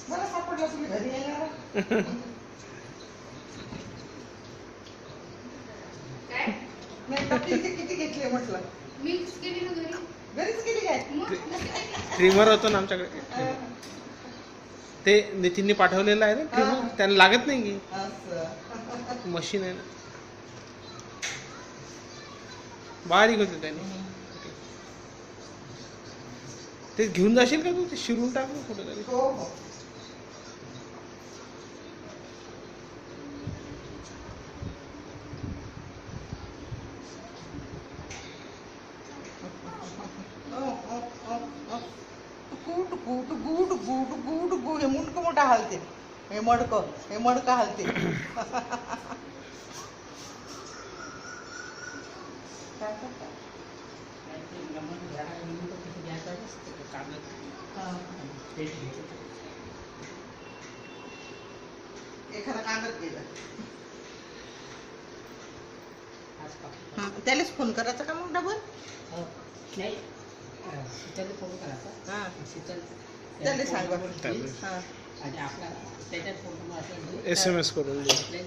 मला सापडला तुम्ही घरी येणार काय नाही टपरीचे किती घेतले म्हटलं मिक्स केली ना घरी घरीच केली काय ट्रिमर होतो ना आमच्याकडे ते नितीनने पाठवलेलं आहे ना ट्रिमर त्यांना लागत नाही की असं मशीन आहे ना बारीक होते त्याने ते घेऊन जाशील का तू ते शिरून टाक ना कुठं तरी हो हो टुकू हे मुंडक मोठा हालते हे मडकं हालते काय करता एखादा कागद गेला त्यालाच फोन करायचा का मग डबल नाही शीतल फोन करायचा हा शीतल त्याला सांगा त्याला. हा आणि आपला त्याच्यात फोन असला SMS करून दे आपल्याला